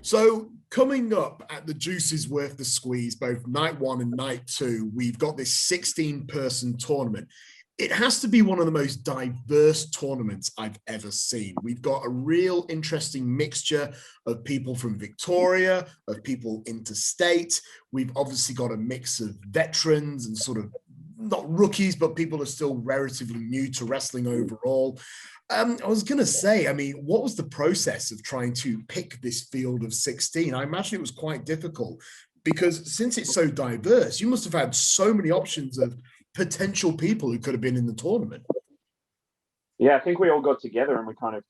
So coming up at the juice is worth the squeeze, both night one and night two, we've got this 16-person tournament. It has to be one of the most diverse tournaments I've ever seen. We've got a real interesting mixture of people from Victoria, of people interstate. We've obviously got a mix of veterans and sort of not rookies, but people are still relatively new to wrestling overall. I was going to say, I mean, what was the process of trying to pick this field of 16? I imagine it was quite difficult because since it's so diverse, you must have had so many options of potential people who could have been in the tournament. Yeah, I think we all got together and we kind of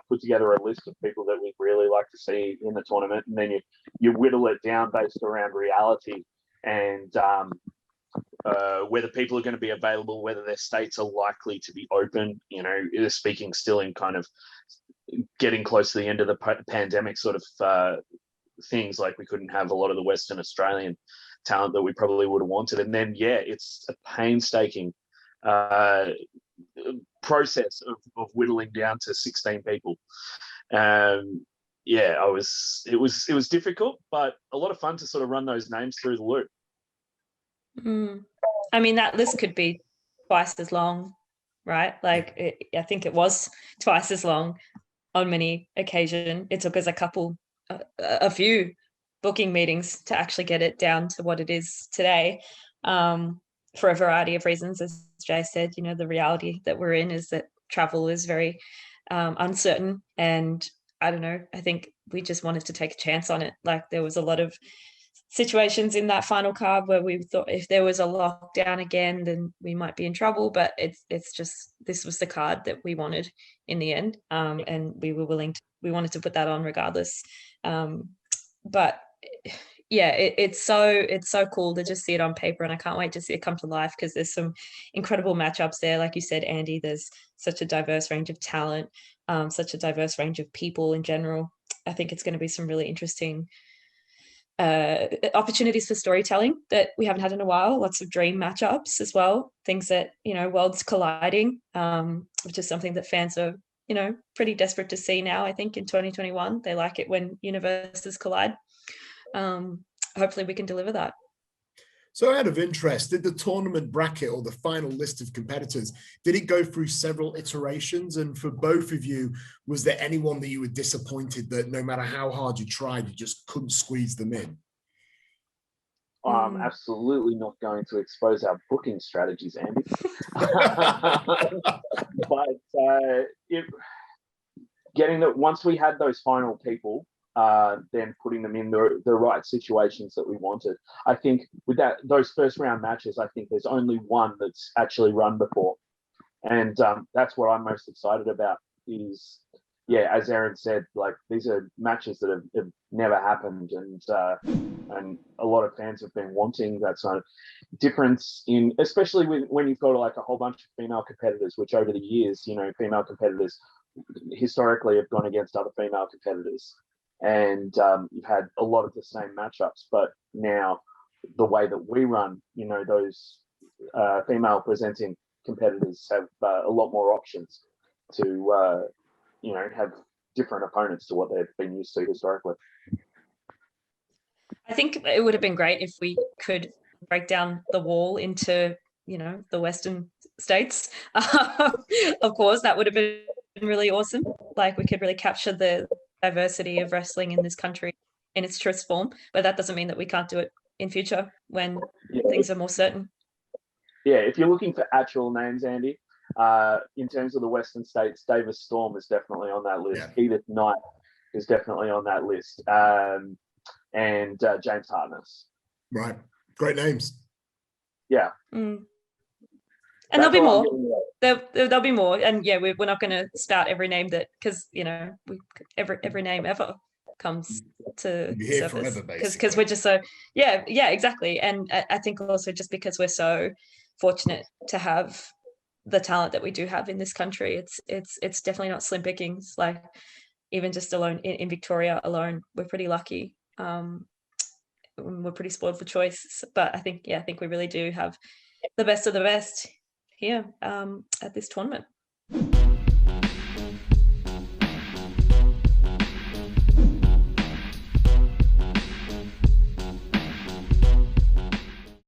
put together a list of people that we'd really like to see in the tournament. And then you whittle it down based around reality and whether people are going to be available, whether their states are likely to be open. You know, speaking still in kind of getting close to the end of the pandemic sort of things, like we couldn't have a lot of the Western Australian talent that we probably would have wanted. And then, yeah, it's a painstaking process of whittling down to 16 people. Yeah, it was difficult, but a lot of fun to sort of run those names through the loop. I mean, that list could be twice as long, right? Like, I think it was twice as long on many occasions. It took us a few booking meetings to actually get it down to what it is today, for a variety of reasons. As Jay said, you know, the reality that we're in is that travel is very uncertain, and I don't know, I think we just wanted to take a chance on it. Like, there was a lot of situations in that final card where we thought if there was a lockdown again, then we might be in trouble, but it's just, this was the card that we wanted in the end, and we wanted to put that on regardless. But yeah, it's so cool to just see it on paper, and I can't wait to see it come to life, because there's some incredible matchups there. Like you said, Andy, there's such a diverse range of talent, such a diverse range of people in general. I think it's going to be some really interesting opportunities for storytelling that we haven't had in a while. Lots of dream matchups as well, things that, you know, worlds colliding, which is something that fans are, you know, pretty desperate to see now. I think in 2021 they like it when universes collide. Hopefully we can deliver that. So out of interest, did the tournament bracket or the final list of competitors, did it go through several iterations? And for both of you, was there anyone that you were disappointed that no matter how hard you tried, you just couldn't squeeze them in? I'm absolutely not going to expose our booking strategies, Andy. But once we had those final people, then putting them in the right situations that we wanted. I think with those first round matches, I think there's only one that's actually run before. And that's what I'm most excited about is, yeah, as Erin said, like, these are matches that have never happened, and a lot of fans have been wanting that sort of difference in, especially when you've got like a whole bunch of female competitors, which over the years, you know, female competitors historically have gone against other female competitors. And you've had a lot of the same matchups, but now the way that we run, you know, those female presenting competitors have a lot more options to, you know, have different opponents to what they've been used to historically. I think it would have been great if we could break down the wall into, you know, the Western states. Of course, that would have been really awesome. Like, we could really capture the diversity of wrestling in this country in its truest form, but that doesn't mean that we can't do it in future when things are more certain. Yeah, if you're looking for actual names, Andy, in terms of the Western states, Davis Storm is definitely on that list. Yeah. Edith Knight is definitely on that list, and James Hartness. Right, great names. Yeah. And there'll be more. There'll be more, and yeah, we're not going to spout every name that, because, you know, every name ever comes to surface, because we're just so yeah exactly. And I think also just because we're so fortunate to have the talent that we do have in this country, it's definitely not slim pickings. Like, even just alone in Victoria alone, we're pretty lucky. We're pretty spoiled for choice, but I think we really do have the best of the best here at this tournament.